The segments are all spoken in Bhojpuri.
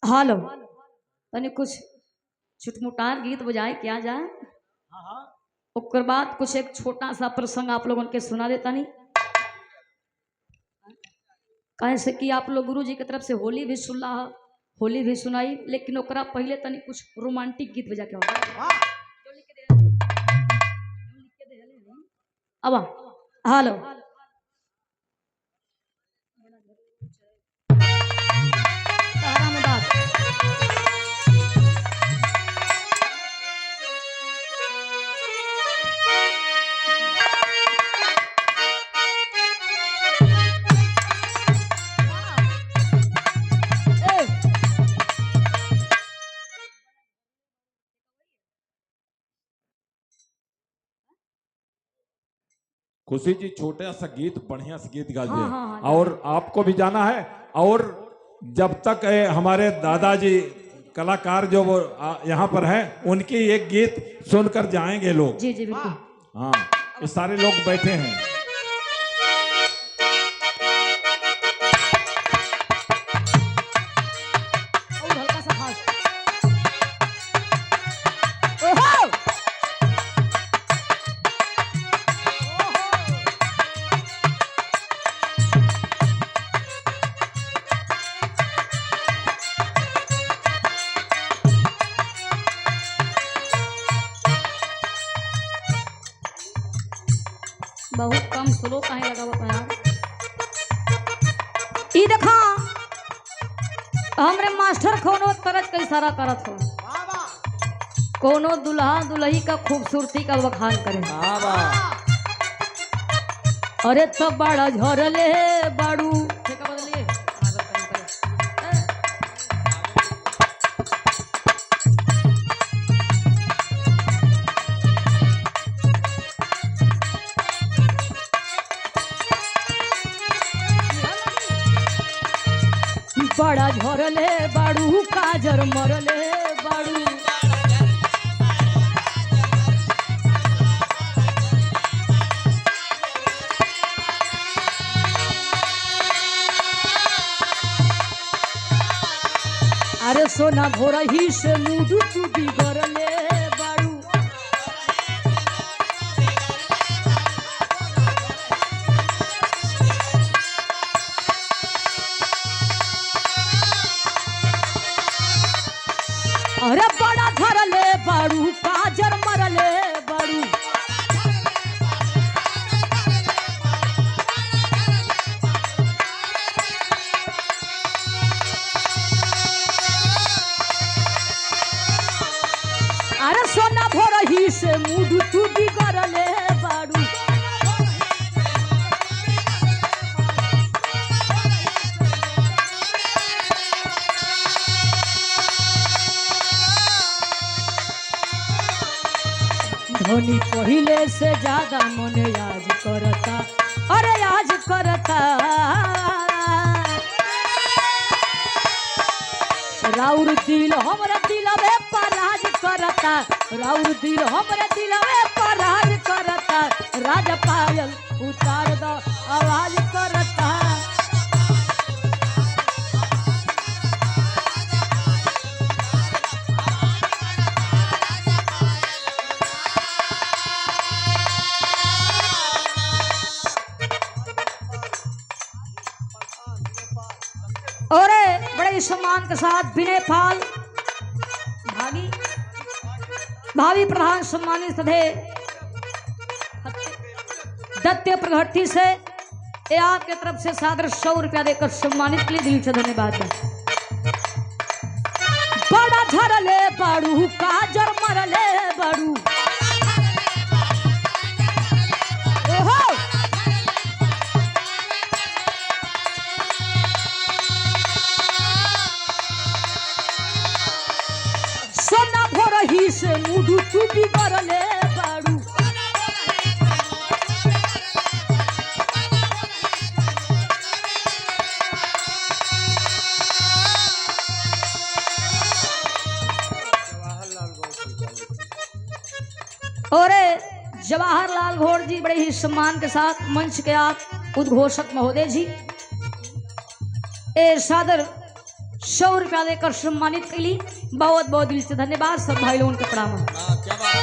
हालो तनी कुछ छुटमुटार गीत बजाए क्या जाए। उसके बाद कुछ एक छोटा सा प्रसंग आप लोगों के सुना देता नहीं कैसे कि आप लोग गुरु जी की तरफ से होली भी सुन रहा होली भी सुनाई, लेकिन ओकरा पहले तनी कुछ रोमांटिक गीत बजा के अब हालो तारा में बात खुशी जी छोटा सा गीत बढ़िया सा गीत गा दिए। हाँ, और आपको भी जाना है। और जब तक हमारे दादाजी कलाकार जो वो यहाँ पर हैं उनकी एक गीत सुनकर जाएंगे लोग। जी जी बिल्कुल। हाँ ये सारे लोग बैठे हैं। और हल्का सा फास्ट ओहो बहुत कम स्लो काहे लगा हुआ यार। ई देखा हमरे मास्टर कोनो तरज के इशारा करत हो, कोनो दुल्हा दुल्ही का खूबसूरती का बखान करे। अरे तब बड़ा झरले बाड़ू ठेका बदलिए बड़ा झरले बाड़ू काजर मरले बाड़ू अरे सोना भोरा ही से मुडू तू बिगड़ले बाड़ू अरे बड़ा झरले बाड़ू काजर मरले बाड़ू अरे सोना भोर ही से मुडू तू बिगड़ले बाड़ू धोनी पहिले से ज्यादा मन आज करता, अरे आज करता राउर दिल हमरा दिलवे पर राज करता, राउर दिल हमरा दिलवे पर राज करता, राजा पायल उतार दो आवाज करता। और बड़े सम्मान के साथ विनय पाल भागी भावी प्रधान सम्मानित सधे दत्ते प्रगति से ये आपके तरफ से सादर 100 रुपया देकर सम्मानित के लिए दिल से धन्यवाद है। बड़ा झरले बाड़ू काजर मरले बाड़ू सोना भोर ही से मुडू तू बिगड़ले बाड़ू और जवाहरलाल घोड़ जी बड़े ही सम्मान के साथ मंच के आप उद्घोषक महोदय जी ए सादर 100 रुपया देकर सम्मानित के लिए बहुत बहुत दिल से धन्यवाद। सब भाई लोगों के प्रणाम। क्या बात।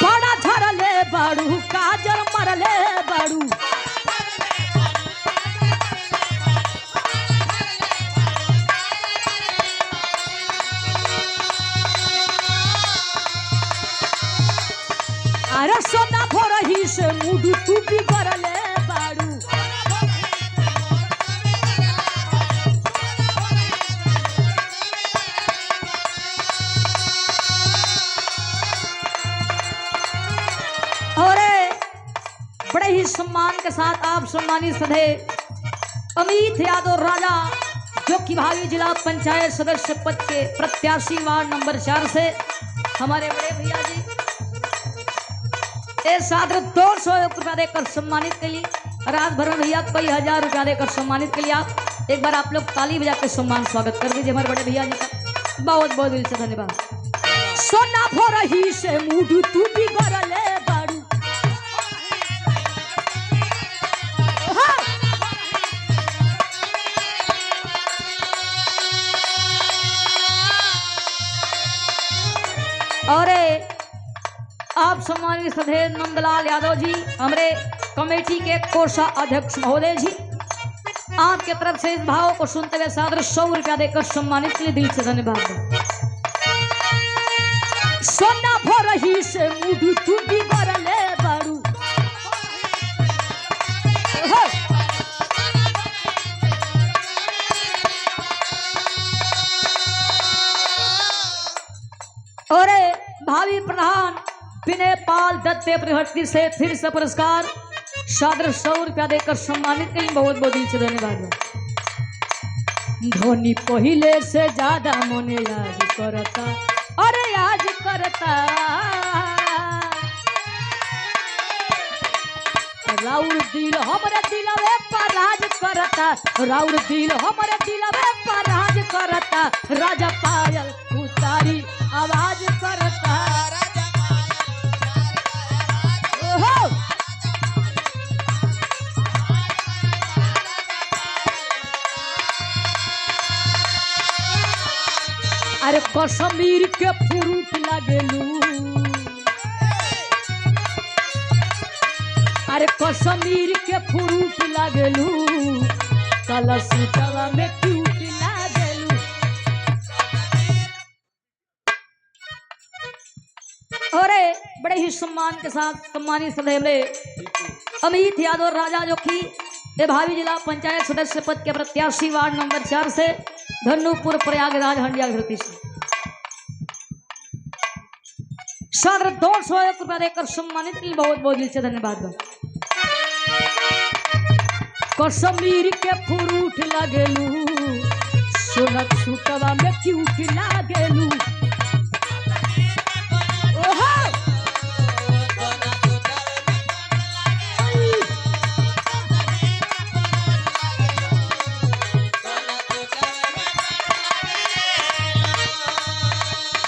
बड़ा झरले बाड़ू काजल मरले बाड़ू, अरे सोना भोरही से मुडू तू भी करले बाड़ू। और बड़े ही सम्मान के साथ आप सम्मानित सधे अमित यादव राजा, जो कि भावी जिला पंचायत सदस्य पद के प्रत्याशी वार्ड नंबर 4 से हमारे बड़े भैया जी सादर 200 रुपया देकर सम्मानित के लिए, रात भर में भैया कई हजार रुपया देकर सम्मानित के लिए आप एक बार आप लोग ताली बजा के सम्मान स्वागत कर दीजिए हमारे बड़े भैया जी का। बहुत बहुत दिल से धन्यवाद। सोना भोरही से मुडू तू भी गरले बाड़ू, हाँ। और आप सम्मानित सधे नंदलाल यादव जी, हमारे कमेटी के कोषा अध्यक्ष महोदय जी, आपके तरफ से इस भाव को सुनते हुए सादर 100 रुपया देकर सम्मानित के लिए दिल से धन्यवाद। सोना भोरही से मुडू तू भी गरले बाड़ू, और भावी प्रधान विनय पाल दत्ते प्रहर्ती से फिर से पुरस्कार सादर 100 रुपया देकर सम्मानित के लिए बहुत बहुत दिल से धन्यवाद। धोनी पहले से ज्यादा मोने याद करता, अरे याद करता, राउर दिल हमारे दिलवे पर राज करता, राउर दिल हमारे दिलवे पर राज करता, राजा पायल उतारी आवाज करता। अरे कश्मीर के फ्रूट लागेलू, अरे कश्मीर के फ्रूट लागेलू, काला सूटवा में क्यूट लागेलू। और बड़े ही सम्मान के साथ सम्मानित सदैव अमित यादव राजा, जो कि भावी जिला पंचायत सदस्य पद के प्रत्याशी वार्ड नंबर 4 से धन्नूपुर प्रयागराज हंडिया धरती से सादर 200 रुपया देकर सम्मानित के लिए बहुत बहुत दिल से धन्यवाद। कश्मीर के फ्रूट लागेलू, सोनक सुकवा में क्यूट लागेलू।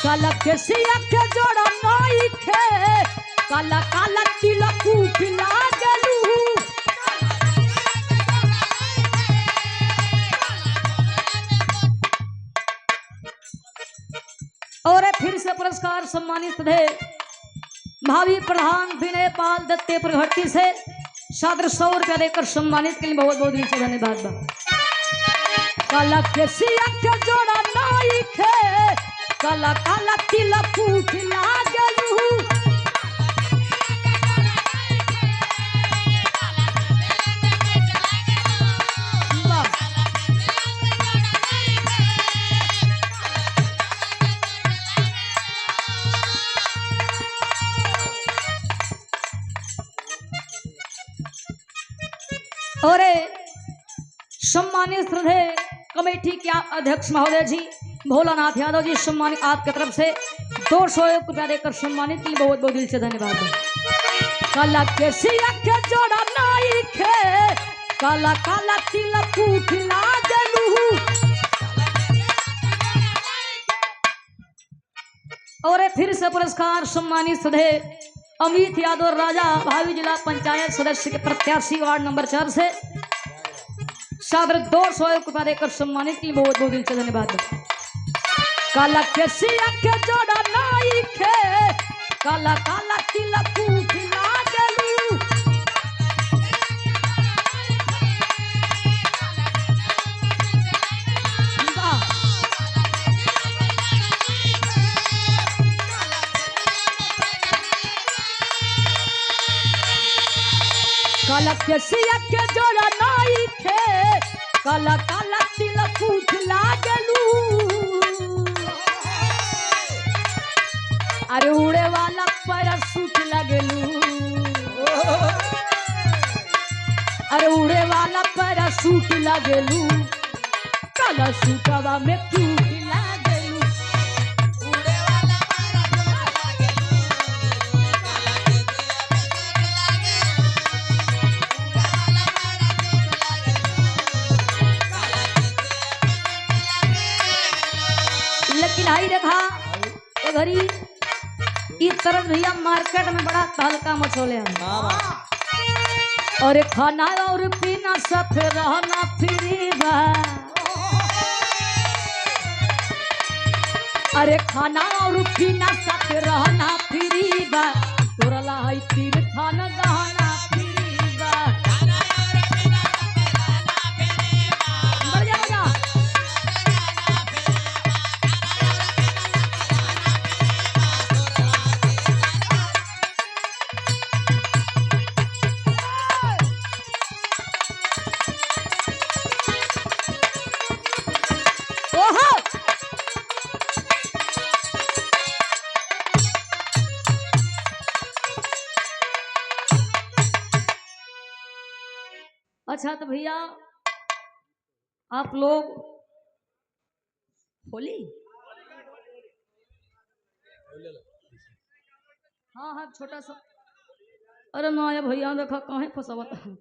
काला केसिया के जोड़ा नाई खे, काला काला तिलक लागलू। और फिर से पुरस्कार सम्मानित थे भावी प्रधान विनय पाल दत्ते प्रहर्ती से सादर 100 रुपया देकर सम्मानित के लिए बहुत बहुत दिल से धन्यवाद। काला केसिया के जोड़ा नाई खे, काला काला तिलक लागलू। और सम्मानित श्रद्धे कमेटी के अध्यक्ष महोदय जी भोलानाथ यादव जी, सम्मानित आपके तरफ से 200 रुपया देकर सम्मानित के लिए बहुत बहुत दिल से धन्यवाद। काला केसिया के जोड़ा नाई खे, काला काला तिलक लागलू। और फिर से पुरस्कार सम्मानित सधे अमित यादव राजा, भावी जिला पंचायत सदस्य के प्रत्याशी वार्ड नंबर 4 से सादर 200 के बाद एक सम्मानित की बहुत बहुत दिन से धन्यवाद। काला केसिया के जोड़ा नाई खे काला काला तिलक खिला गेलू काला केसिया के जोड़ा नाई खे काला काला तिलक खिला गेलू अरे उड़े वाला पैराशूट लगलू अरे उड़े वाला पैराशूट लगलू काला सूटवा में क्यों लगलू लेकिन आई देखा ये घड़ी इस तरह भैया मार्केट में बड़ा तहलका मचोले हैं और खाना और पीना साथ रहना फ्री बा अरे खाना और पीना साथ रहना फ्री बा तोरा ला है तीर खाना गहना फ्री बा बढ़ जा अच्छा तो भैया आप लोग होली हाँ हाँ छोटा सा अरे ना भैया देखा कहाँ फंसावत है